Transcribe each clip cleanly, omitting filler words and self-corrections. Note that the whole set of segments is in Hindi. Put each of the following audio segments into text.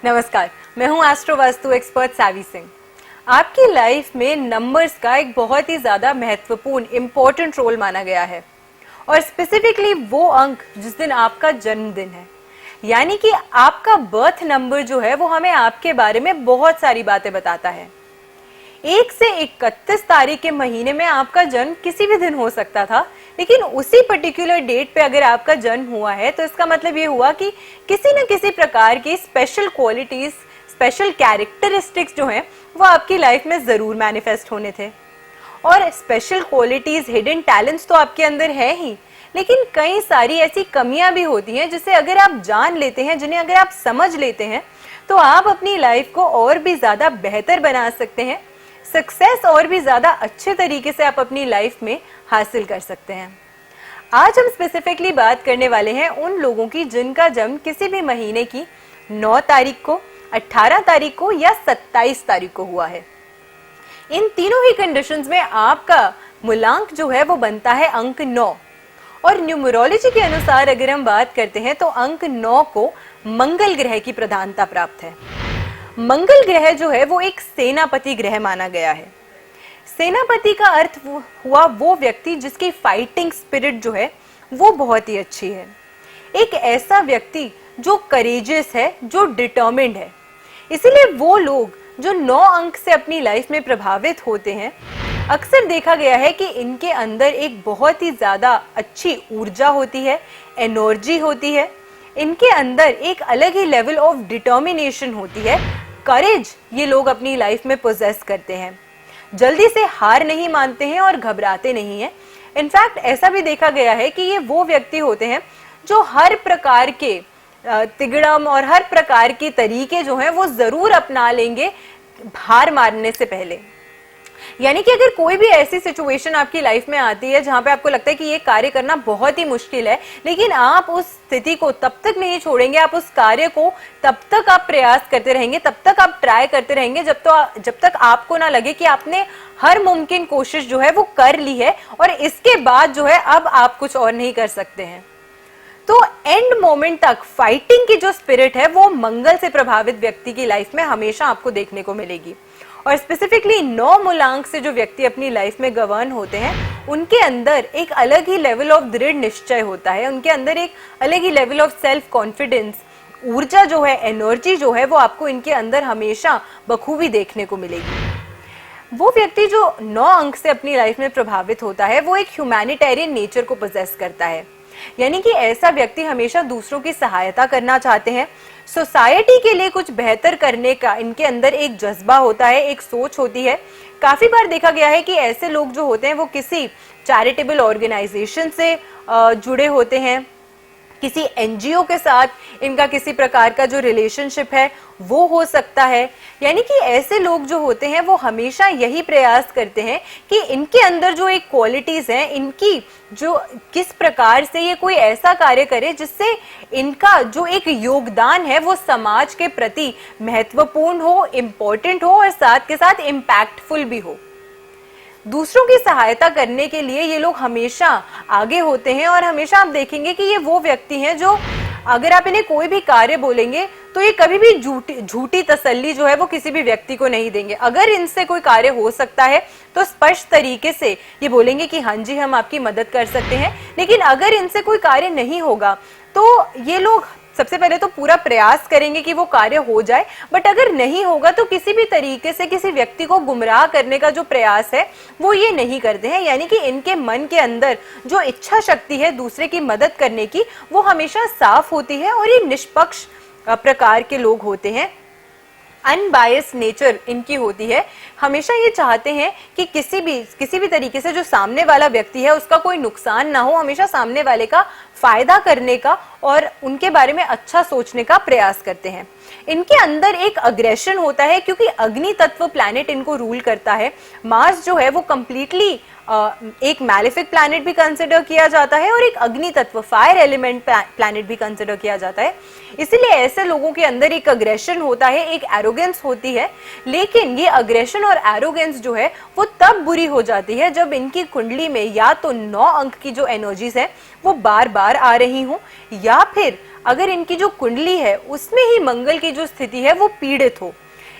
नमस्कार, मैं हूं एस्ट्रो वास्तु एक्सपर्ट सावी सिंह। आपकी लाइफ में नंबर्स का एक बहुत ही ज्यादा महत्वपूर्ण इंपॉर्टेंट रोल माना गया है और स्पेसिफिकली वो अंक जिस दिन आपका जन्मदिन है, यानी कि आपका बर्थ नंबर जो है वो हमें आपके बारे में बहुत सारी बातें बताता है। 1 से 31 तारीख के महीने में आपका जन्म किसी भी दिन हो सकता था, लेकिन उसी पर्टिकुलर डेट पे अगर आपका जन्म हुआ है तो इसका मतलब ये हुआ कि किसी न किसी प्रकार की स्पेशल क्वालिटीज, स्पेशल कैरेक्टरिस्टिक्स जो हैं वो आपकी लाइफ में जरूर मैनिफेस्ट होने थे। और स्पेशल क्वालिटीज, हिडन टैलेंट्स तो आपके अंदर है ही, लेकिन कई सारी ऐसी कमियां भी होती हैं जिसे अगर आप जान लेते हैं, जिन्हें अगर आप समझ लेते हैं, तो आप अपनी लाइफ को और भी ज्यादा बेहतर बना सकते हैं। सक्सेस और भी ज्यादा अच्छे तरीके से आप अपनी लाइफ में हासिल कर सकते हैं। आज हम स्पेसिफिकली बात करने वाले हैं उन लोगों की जिनका जन्म किसी भी महीने की 9 तारीख को, 18 तारीख को या 27 तारीख को हुआ है। इन तीनों ही कंडीशंस में आपका मूलांक जो है वो बनता है अंक 9। और न्यूमरोलॉजी के अनुसार अगर हम बात करते हैं तो अंक 9 को मंगल ग्रह की प्रधानता प्राप्त है। मंगल ग्रह जो है वो एक सेनापति ग्रह माना गया है। सेनापति का अर्थ हुआ वो व्यक्ति जिसकी फाइटिंग स्पिरिट जो है वो बहुत ही अच्छी है। एक ऐसा व्यक्ति जो करेजियस है, जो डिटर्मिन्ड है। इसीलिए वो लोग जो 9 अंक से अपनी लाइफ में प्रभावित होते हैं, अक्सर देखा गया है कि इनके अंदर एक बहुत ही ज्यादा अच्छी ऊर्जा होती है, एनर्जी होती है। इनके अंदर एक अलग ही लेवल ऑफ डिटर्मिनेशन होती है, करेज ये लोग अपनी लाइफ में पोजेस करते हैं। जल्दी से हार नहीं मानते हैं और घबराते नहीं हैं। इनफैक्ट ऐसा भी देखा गया है कि ये वो व्यक्ति होते हैं जो हर प्रकार के तिगड़म और हर प्रकार के तरीके जो हैं वो जरूर अपना लेंगे हार मारने से पहले। यानी कि अगर कोई भी ऐसी सिचुएशन आपकी लाइफ में आती है जहां पे आपको लगता है कि ये कार्य करना बहुत ही मुश्किल है, लेकिन आप उस स्थिति को तब तक नहीं छोड़ेंगे, आप उस कार्य को तब तक आप प्रयास करते रहेंगे, तब तक आप ट्राई करते रहेंगे जब तक आपको ना लगे कि आपने हर मुमकिन कोशिश जो है वो कर ली है और इसके बाद जो है अब आप कुछ और नहीं कर सकते हैं। तो एंड मोमेंट तक फाइटिंग की जो स्पिरिट है वो मंगल से प्रभावित व्यक्ति की लाइफ में हमेशा आपको देखने को मिलेगी। और स्पेसिफिकली 9 मूलांक से जो व्यक्ति अपनी लाइफ में गवर्न होते हैं, उनके अंदर एक अलग ही लेवल ऑफ दृढ़ निश्चय होता है, उनके अंदर एक अलग ही लेवल ऑफ सेल्फ कॉन्फिडेंस, ऊर्जा जो है, एनर्जी जो है वो आपको इनके अंदर हमेशा बखूबी देखने को मिलेगी। वो व्यक्ति जो 9 अंक से अपनी लाइफ में प्रभावित होता है वो एक ह्यूमैनिटेरियन नेचर को पोजेस करता है। यानी कि ऐसा व्यक्ति हमेशा दूसरों की सहायता करना चाहते हैं, सोसाइटी के लिए कुछ बेहतर करने का इनके अंदर एक जज्बा होता है, एक सोच होती है। काफी बार देखा गया है कि ऐसे लोग जो होते हैं वो किसी चैरिटेबल ऑर्गेनाइजेशन से जुड़े होते हैं, किसी एनजीओ के साथ इनका किसी प्रकार का जो रिलेशनशिप है वो हो सकता है। यानी कि ऐसे लोग जो होते हैं वो हमेशा यही प्रयास करते हैं कि इनके अंदर जो एक क्वालिटीज हैं, इनकी जो किस प्रकार से ये कोई ऐसा कार्य करे जिससे इनका जो एक योगदान है वो समाज के प्रति महत्वपूर्ण हो, इम्पोर्टेंट हो और साथ के साथ इम्पैक्टफुल भी हो। दूसरों की सहायता करने के लिए ये लोग हमेशा आगे होते हैं और हमेशा आप देखेंगे कि ये वो व्यक्ति हैं जो अगर आप इन्हें कोई भी कार्य बोलेंगे तो ये कभी भी झूठी तसल्ली जो है वो किसी भी व्यक्ति को नहीं देंगे। अगर इनसे कोई कार्य हो सकता है तो स्पष्ट तरीके से ये बोलेंगे कि हाँ जी हम आपकी मदद कर सकते हैं, लेकिन अगर इनसे कोई कार्य नहीं होगा तो ये लोग सबसे पहले तो पूरा प्रयास करेंगे कि वो कार्य हो जाए, बट अगर नहीं होगा तो किसी भी तरीके से किसी व्यक्ति को गुमराह करने का जो प्रयास है वो ये नहीं करते हैं। यानी कि इनके मन के अंदर जो इच्छा शक्ति है दूसरे की मदद करने की वो हमेशा साफ होती है और ये निष्पक्ष प्रकार के लोग होते हैं। अनबायस्ड नेचर इनकी होती है। हमेशा ये चाहते हैं कि किसी भी तरीके से जो सामने वाला व्यक्ति है उसका कोई नुकसान ना हो, हमेशा सामने वाले का फायदा करने का और उनके बारे में अच्छा सोचने का प्रयास करते हैं। इनके अंदर एक अग्रेशन होता है क्योंकि अग्नि तत्व प्लैनेट इनको रूल करता है। मार्स जो है वो कंप्लीटली एक मैलेफिक प्लैनेट भी कंसिडर किया जाता है और एक अग्नि तत्व फायर एलिमेंट प्लैनेट भी कंसिडर किया जाता है। इसीलिए ऐसे लोगों के अंदर एक अग्रेशन होता है, एक एरोगेंस होती है। लेकिन ये अग्रेशन और एरोगेंस जो है वो तब बुरी हो जाती है जब इनकी कुंडली में या तो 9 अंक की जो एनर्जीज है वो बार बार आ रही हो, या फिर अगर इनकी जो कुंडली है उसमें ही मंगल की जो स्थिति है वो पीड़ित हो।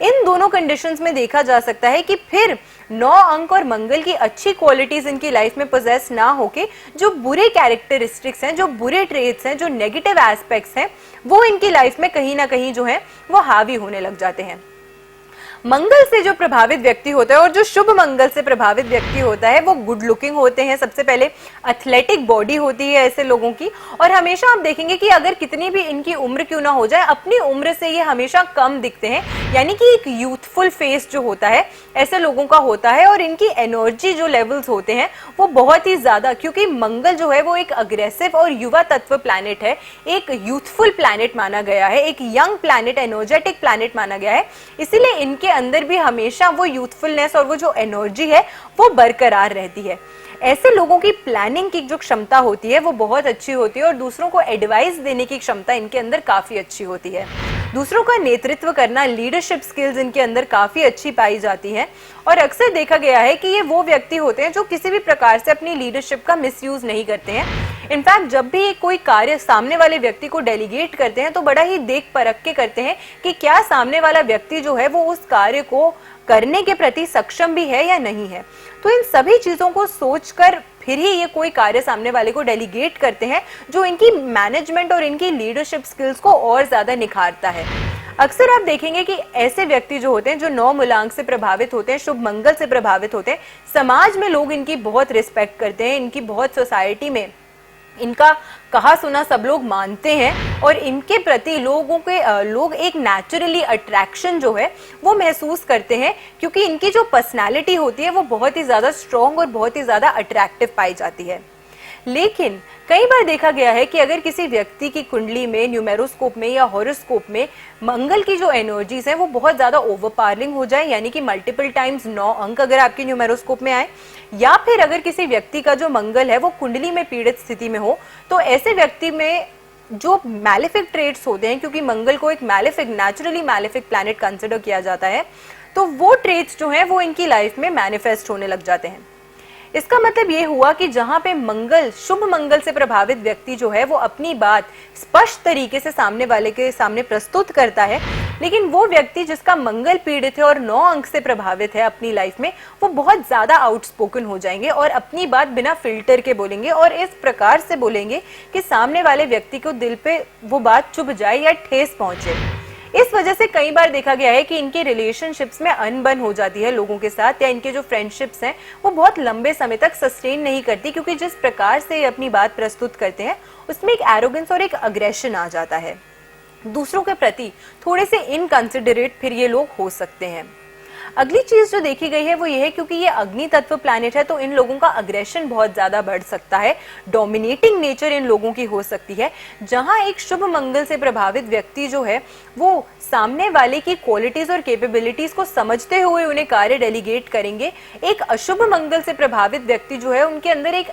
इन दोनों कंडीशंस में देखा जा सकता है कि फिर 9 अंक और मंगल की अच्छी क्वालिटीज इनकी लाइफ में पोजेस ना होके जो बुरे कैरेक्टरिस्टिक्स हैं, जो बुरे ट्रेट्स हैं, जो नेगेटिव एस्पेक्ट्स हैं, वो इनकी लाइफ में कहीं ना कहीं जो है वो हावी होने लग जाते हैं। मंगल से जो प्रभावित व्यक्ति होता है और जो शुभ मंगल से प्रभावित व्यक्ति होता है वो गुड लुकिंग होते हैं। सबसे पहले एथलेटिक बॉडी होती है ऐसे लोगों की, और हमेशा आप देखेंगे कि अगर कितनी भी इनकी उम्र क्यों ना हो जाए, अपनी उम्र से ये हमेशा कम दिखते हैं, यानी कि एक यूथफुल फेस जो होता है ऐसे लोगों का होता है। और इनकी एनर्जी जो लेवल्स होते हैं वो बहुत ही ज्यादा, क्योंकि मंगल जो है वो एक अग्रेसिव और युवा तत्व प्लैनेट है, एक यूथफुल प्लैनेट माना गया है, एक यंग प्लैनेट, एनर्जेटिक प्लैनेट माना गया है। इसीलिए इनके अंदर भी हमेशा वो यूथफुलनेस और वो जो एनर्जी है वो बरकरार रहती है। ऐसे लोगों की प्लानिंग की जो क्षमता होती है वो बहुत अच्छी होती है और दूसरों को एडवाइस देने की क्षमता इनके अंदर काफी अच्छी होती है। दूसरों का नेतृत्व करना, लीडरशिप स्किल्स इनके अंदर काफी अच्छी पाई जाती है। और अक्सर देखा गया है कि ये वो व्यक्ति होते हैं जो किसी भी प्रकार से अपनी लीडरशिप का मिसयूज नहीं करते हैं। इनफैक्ट जब भी ये कोई कार्य सामने वाले व्यक्ति को डेलीगेट करते हैं तो बड़ा ही देख परख के करते हैं कि क्या सामने वाला व्यक्ति जो है वो उस कार्य को करने के प्रति सक्षम भी है या नहीं है। तो इन सभी चीजों को सोचकर फिर ही ये कोई कार्य सामने वाले को डेलीगेट करते हैं, जो इनकी मैनेजमेंट और इनकी लीडरशिप स्किल्स को और ज्यादा निखारता है। अक्सर आप देखेंगे कि ऐसे व्यक्ति जो होते हैं जो 9 मूलांक से प्रभावित होते हैं, शुभ मंगल से प्रभावित होते हैं, समाज में लोग इनकी बहुत रिस्पेक्ट करते हैं, इनकी बहुत सोसाइटी में इनका कहा सुना सब लोग मानते हैं और इनके प्रति लोग एक नेचुरली अट्रैक्शन जो है वो महसूस करते हैं, क्योंकि इनकी जो पर्सनालिटी होती है वो बहुत ही ज्यादा स्ट्रॉन्ग और बहुत ही ज्यादा अट्रैक्टिव पाई जाती है। लेकिन कई बार देखा गया है कि अगर किसी व्यक्ति की कुंडली में, न्यूमेरोस्कोप में या हॉरोस्कोप में मंगल की जो एनर्जीज हैं वो बहुत ज्यादा ओवरपावरिंग हो जाए, यानी कि मल्टीपल टाइम्स 9 अंक अगर आपके न्यूमेरोस्कोप में आए, या फिर अगर किसी व्यक्ति का जो मंगल है वो कुंडली में पीड़ित स्थिति में हो, तो ऐसे व्यक्ति में जो मैलेफिक ट्रेट्स होते हैं, क्योंकि मंगल को एक malefic, naturally malefic planet consider किया जाता है, तो वो ट्रेट्स जो हैं वो इनकी लाइफ में मैनिफेस्ट होने लग जाते हैं। इसका मतलब ये हुआ कि जहां पे मंगल, शुभ मंगल से प्रभावित व्यक्ति जो है वो अपनी बात स्पष्ट तरीके से सामने वाले के सामने प्रस्तुत करता है, लेकिन वो व्यक्ति जिसका मंगल पीड़ित है और 9 अंक से प्रभावित है अपनी लाइफ में, वो बहुत ज्यादा आउटस्पोकन हो जाएंगे और अपनी बात बिना फिल्टर के बोलेंगे और इस प्रकार से बोलेंगे कि सामने वाले व्यक्ति को दिल पे वो बात चुभ जाए या ठेस पहुंचे। इस वजह से कई बार देखा गया है कि इनके रिलेशनशिप्स में अनबन हो जाती है लोगों के साथ, या इनके जो फ्रेंडशिप्स हैं वो बहुत लंबे समय तक सस्टेन नहीं करती, क्योंकि जिस प्रकार से ये अपनी बात प्रस्तुत करते हैं उसमें एक एरोगेंस और एक अग्रेशन आ जाता है। दूसरों के प्रति थोड़े से इनकंसिडरेट फिर ये लोग हो सकते हैं। अगली चीज जो देखी गई है वो ये है, क्योंकि ये अग्नि तत्व प्लैनेट है तो इन लोगों का अग्रेशन बहुत ज्यादा बढ़ सकता है, डोमिनेटिंग नेचर इन लोगों की हो सकती है। जहां एक शुभ मंगल से प्रभावित व्यक्ति जो है वो सामने वाले की क्वालिटीज और कैपेबिलिटीज को समझते हुए उन्हें कार्य डेलीगेट करेंगे, एक अशुभ मंगल से प्रभावित व्यक्ति जो है उनके अंदर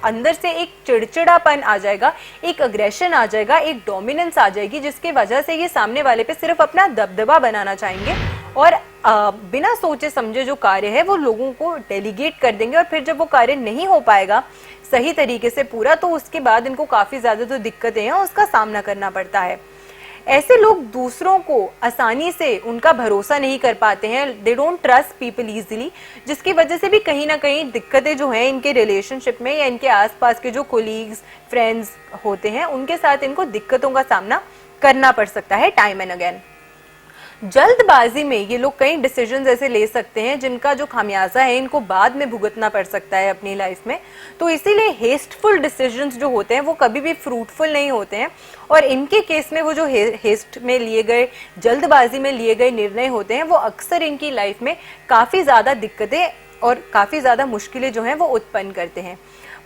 अंदर से एक चिड़चिड़ापन आ जाएगा, एक अग्रेशन आ जाएगा, एक डोमिनेंस आ जाएगी, जिसकी वजह से ये सामने वाले पे सिर्फ अपना दबदबा बनाना चाहेंगे और बिना सोचे समझे जो कार्य है वो लोगों को डेलीगेट कर देंगे। और फिर जब वो कार्य नहीं हो पाएगा सही तरीके से पूरा, तो उसके बाद इनको काफी ज्यादा जो दिक्कतें हैं उसका सामना करना पड़ता है। ऐसे लोग दूसरों को आसानी से उनका भरोसा नहीं कर पाते हैं, they don't trust people easily, जिसकी वजह से भी कहीं ना कहीं दिक्कतें जो हैं इनके रिलेशनशिप में या इनके आसपास के जो कोलीग्स, फ्रेंड्स होते हैं उनके साथ इनको दिक्कतों का सामना करना पड़ सकता है टाइम एंड अगेन। जल्दबाजी में ये लोग कई डिसीजंस ऐसे ले सकते हैं जिनका जो खामियाजा है इनको बाद में भुगतना पड़ सकता है अपनी लाइफ में। तो इसीलिए हेस्टफुल डिसीजंस जो होते हैं वो कभी भी फ्रूटफुल नहीं होते हैं, और इनके केस में वो जो हेस्ट में लिए गए, जल्दबाजी में लिए गए निर्णय होते हैं वो अक्सर इनकी लाइफ में काफी ज्यादा दिक्कतें और काफी ज्यादा मुश्किलें जो हैं वो उत्पन्न करते हैं।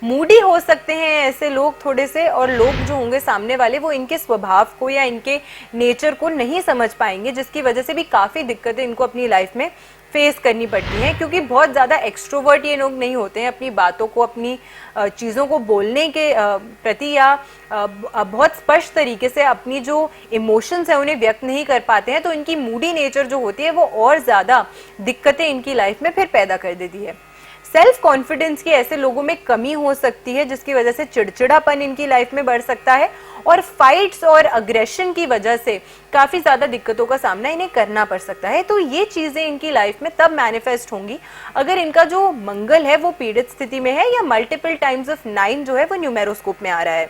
मूडी हो सकते हैं ऐसे लोग थोड़े से, और लोग जो होंगे सामने वाले वो इनके स्वभाव को या इनके नेचर को नहीं समझ पाएंगे, जिसकी वजह से भी काफी दिक्कतें इनको अपनी लाइफ में फेस करनी पड़ती हैं, क्योंकि बहुत ज्यादा एक्सट्रोवर्ट ये लोग नहीं होते हैं। अपनी बातों को, अपनी चीजों को बोलने के प्रति या बहुत स्पष्ट तरीके से अपनी जो इमोशंस है उन्हें व्यक्त नहीं कर पाते हैं, तो इनकी मूडी नेचर जो होती है वो और ज्यादा दिक्कतें इनकी लाइफ में फिर पैदा कर देती है। सेल्फ कॉन्फिडेंस की ऐसे लोगों में कमी हो सकती है, जिसकी वजह से चिड़चिड़ापन इनकी लाइफ में बढ़ सकता है और फाइट्स और अग्रेशन की वजह से काफी ज्यादा दिक्कतों का सामना इन्हें करना पड़ सकता है। तो ये चीजें इनकी लाइफ में तब मैनिफेस्ट होंगी अगर इनका जो मंगल है वो पीड़ित स्थिति में है या मल्टीपल टाइम्स ऑफ 9 जो है वो न्यूमेरोस्कोप में आ रहा है।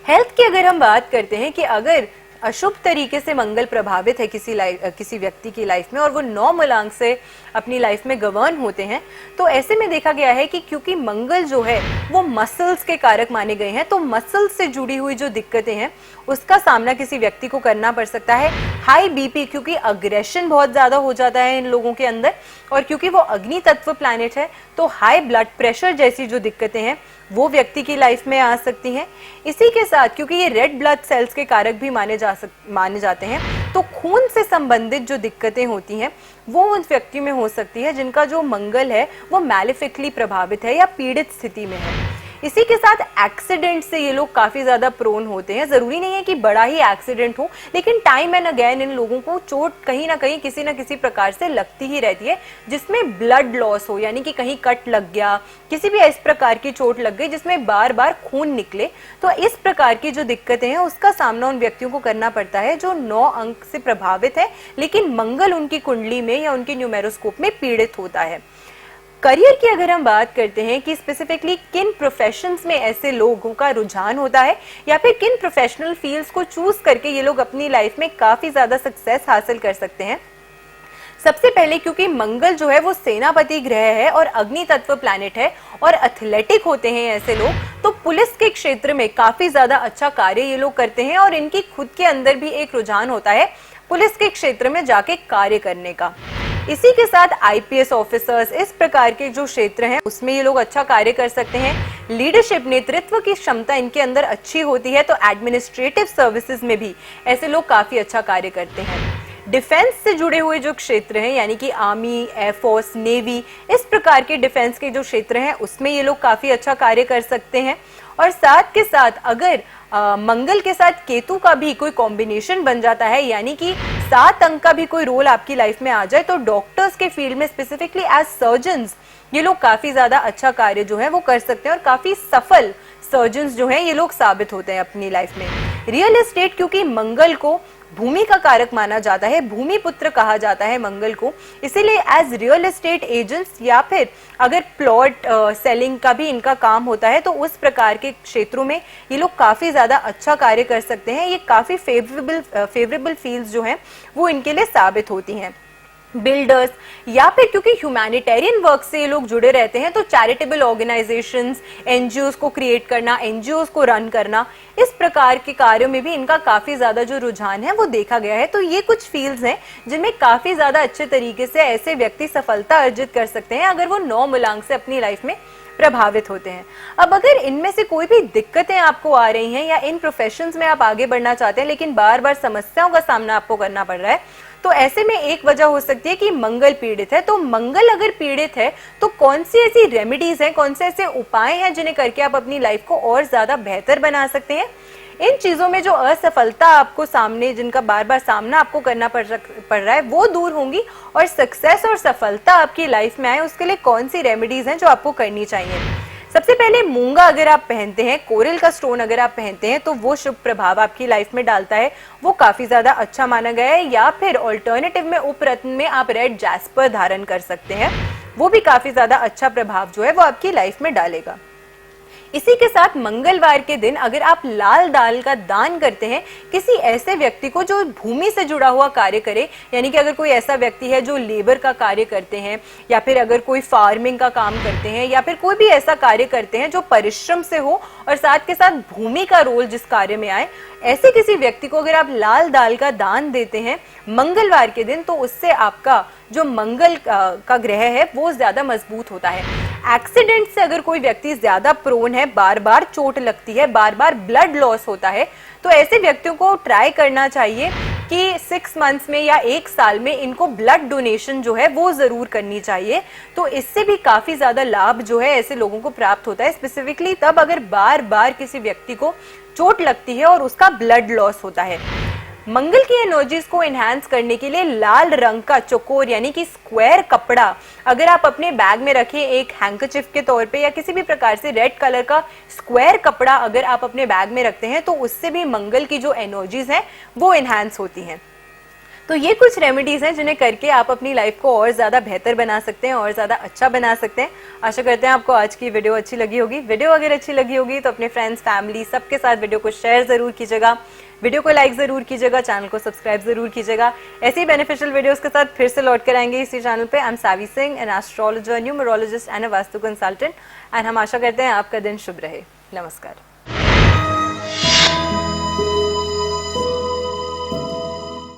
हेल्थ की अगर हम बात करते हैं कि अगर अशुभ तरीके से मंगल प्रभावित है किसी व्यक्ति की लाइफ में और वो 9 मूलांक से अपनी लाइफ में गवर्न होते हैं, तो ऐसे में देखा गया है कि क्योंकि मंगल जो है वो मसल्स के कारक माने गए हैं, तो मसल्स से जुड़ी हुई जो दिक्कतें हैं उसका सामना किसी व्यक्ति को करना पड़ सकता है। हाई बीपी, क्योंकि अग्रेशन बहुत ज्यादा हो जाता है इन लोगों के अंदर, और क्योंकि वो अग्नि तत्व प्लैनेट है तो हाई ब्लड प्रेशर जैसी जो दिक्कतें हैं वो व्यक्ति की लाइफ में आ सकती हैं। इसी के साथ क्योंकि ये रेड ब्लड सेल्स के कारक भी माने जाते हैं, तो खून से संबंधित जो दिक्कतें होती हैं वो उन व्यक्ति में हो सकती है जिनका जो मंगल है वो मैलिफिकली प्रभावित है या पीड़ित स्थिति में है। इसी के साथ एक्सीडेंट से ये लोग काफी ज्यादा प्रोन होते हैं। जरूरी नहीं है कि बड़ा ही एक्सीडेंट हो, लेकिन टाइम एंड अगेन इन लोगों को चोट कहीं ना कहीं किसी ना किसी प्रकार से लगती ही रहती है, जिसमें ब्लड लॉस हो, यानी कि कहीं कट लग गया, किसी भी इस प्रकार की चोट लग गई जिसमें बार बार खून निकले। तो इस प्रकार की जो दिक्कतें हैं उसका सामना उन व्यक्तियों को करना पड़ता है जो 9 अंक से प्रभावित है, लेकिन मंगल उनकी कुंडली में या उनके न्यूमेरोस्कोप में पीड़ित होता है। करियर की अगर हम बात करते हैं कि स्पेसिफिकली किन प्रोफेशंस में ऐसे लोगों का रुझान होता है या फिर किन प्रोफेशनल फील्ड्स को चूज करके ये लोग अपनी लाइफ में काफी ज्यादा सक्सेस हासिल कर सकते हैं। सबसे पहले क्योंकि मंगल जो है वो सेनापति ग्रह है और अग्नि तत्व प्लैनेट है और एथलेटिक होते हैं ऐसे लोग, तो पुलिस के क्षेत्र में काफी ज्यादा अच्छा कार्य ये लोग करते हैं और इनकी खुद के अंदर भी एक रुझान होता है पुलिस के क्षेत्र में जाके कार्य करने का। इसी के साथ आईपीएस ऑफिसर्स, इस प्रकार के जो क्षेत्र हैं उसमें ये लोग अच्छा कार्य कर सकते हैं। लीडरशिप, नेतृत्व की क्षमता इनके अंदर अच्छी होती है, तो एडमिनिस्ट्रेटिव सर्विसेज में भी ऐसे लोग काफी अच्छा कार्य करते हैं। डिफेंस से जुड़े हुए जो क्षेत्र हैं यानी कि आर्मी, एयरफोर्स, नेवी, इस प्रकार के डिफेंस के जो क्षेत्र हैं उसमें ये लोग काफी अच्छा कार्य कर सकते हैं। और साथ के साथ अगर मंगल के साथ केतु का भी कोई कॉम्बिनेशन बन जाता है, यानी कि 7 अंक का भी कोई रोल आपकी लाइफ में आ जाए, तो डॉक्टर्स के फील्ड में स्पेसिफिकली एज सर्जन्स ये लोग काफी ज्यादा अच्छा कार्य जो है वो कर सकते हैं और काफी सफल सर्जन्स जो हैं ये लोग साबित होते हैं अपनी लाइफ में। रियल एस्टेट, क्योंकि मंगल को भूमि का कारक माना जाता है, भूमि पुत्र कहा जाता है मंगल को, इसीलिए एज रियल एस्टेट एजेंट्स या फिर अगर प्लॉट सेलिंग का भी इनका काम होता है तो उस प्रकार के क्षेत्रों में ये लोग काफी ज्यादा अच्छा कार्य कर सकते हैं। ये काफी फेवरेबल फील्ड्स जो हैं वो इनके लिए साबित होती हैं। बिल्डर्स, या फिर क्योंकि ह्यूमैनिटेरियन वर्क से ये लोग जुड़े रहते हैं तो चैरिटेबल ऑर्गेनाइजेशंस, एनजीओस को क्रिएट करना, एनजीओस को रन करना, इस प्रकार के कार्यों में भी इनका काफी ज्यादा जो रुझान है वो देखा गया है। तो ये कुछ फील्ड्स हैं जिनमें काफी ज्यादा अच्छे तरीके से ऐसे व्यक्ति सफलता अर्जित कर सकते हैं अगर वो 9 मूलांक से अपनी लाइफ में प्रभावित होते हैं। अब अगर इनमें से कोई भी दिक्कतें आपको आ रही हैं या इन प्रोफेशंस में आप आगे बढ़ना चाहते हैं लेकिन बार बार समस्याओं का सामना आपको करना पड़ रहा है, तो ऐसे में एक वजह हो सकती है कि मंगल पीड़ित है। तो मंगल अगर पीड़ित है तो कौन सी ऐसी रेमेडीज हैं, कौन से ऐसे उपाय हैं जिन्हें करके आप अपनी लाइफ को और ज्यादा बेहतर बना सकते हैं। इन चीजों में जो असफलता आपको सामने, जिनका बार बार सामना आपको करना पड़ रहा है, वो दूर होंगी और सक्सेस और सफलता आपकी लाइफ में आए उसके लिए कौन सी रेमेडीज हैं जो आपको करनी चाहिए। सबसे पहले मूंगा अगर आप पहनते हैं, कोरल का स्टोन अगर आप पहनते हैं तो वो शुभ प्रभाव आपकी लाइफ में डालता है, वो काफी ज्यादा अच्छा माना गया है। या फिर ऑल्टरनेटिव में उपरत्न में आप रेड जैस्पर धारण कर सकते हैं, वो भी काफी ज्यादा अच्छा प्रभाव जो है वो आपकी लाइफ में डालेगा। इसी के साथ मंगलवार के दिन अगर आप लाल दाल का दान करते हैं किसी ऐसे व्यक्ति को जो भूमि से जुड़ा हुआ कार्य करे, यानी कि अगर कोई ऐसा व्यक्ति है जो लेबर का कार्य करते हैं या फिर अगर कोई फार्मिंग का काम करते हैं या फिर कोई भी ऐसा कार्य करते हैं जो परिश्रम से हो और साथ के साथ भूमि का रोल जिस कार्य में आए, ऐसे किसी व्यक्ति को अगर आप लाल दाल का दान देते हैं मंगलवार के दिन तो उससे आपका जो मंगल का ग्रह है वो ज्यादा मजबूत होता है। एक्सीडेंट से अगर कोई व्यक्ति ज्यादा प्रोन है, बार बार चोट लगती है, बार बार ब्लड लॉस होता है, तो ऐसे व्यक्तियों को ट्राई करना चाहिए कि 6 मंथ्स में या 1 साल में इनको ब्लड डोनेशन जो है वो जरूर करनी चाहिए। तो इससे भी काफी ज्यादा लाभ जो है ऐसे लोगों को प्राप्त होता है, स्पेसिफिकली तब अगर बार बार किसी व्यक्ति को चोट लगती है और उसका ब्लड लॉस होता है। मंगल की एनर्जीज को एनहांस करने के लिए लाल रंग का चौकोर यानी कि स्क्वायर कपड़ा अगर आप अपने बैग में रखें, एक हैंकरचिफ के तौर पे या किसी भी प्रकार से रेड कलर का स्क्वायर कपड़ा अगर आप अपने बैग में रखते हैं तो उससे भी मंगल की जो एनर्जीज हैं वो एनहांस होती हैं। तो ये कुछ रेमेडीज हैं जिन्हें करके आप अपनी लाइफ को और ज्यादा बेहतर बना सकते हैं और ज्यादा अच्छा बना सकते हैं। आशा करते हैं आपको आज की वीडियो अच्छी लगी होगी। वीडियो अगर अच्छी लगी होगी तो अपने फ्रेंड्स, फैमिली सबके साथ वीडियो को शेयर जरूर कीजिएगा, वीडियो को लाइक जरूर कीजिएगा, चैनल को सब्सक्राइब जरूर कीजिएगा। ऐसी बेनिफिशियल वीडियोस के साथ फिर से लौट कर आएंगे इसी चैनल पे। I am Savi Singh, an astrologer, numerologist and a vastu consultant, and हम आशा करते हैं आपका दिन शुभ रहे। नमस्कार।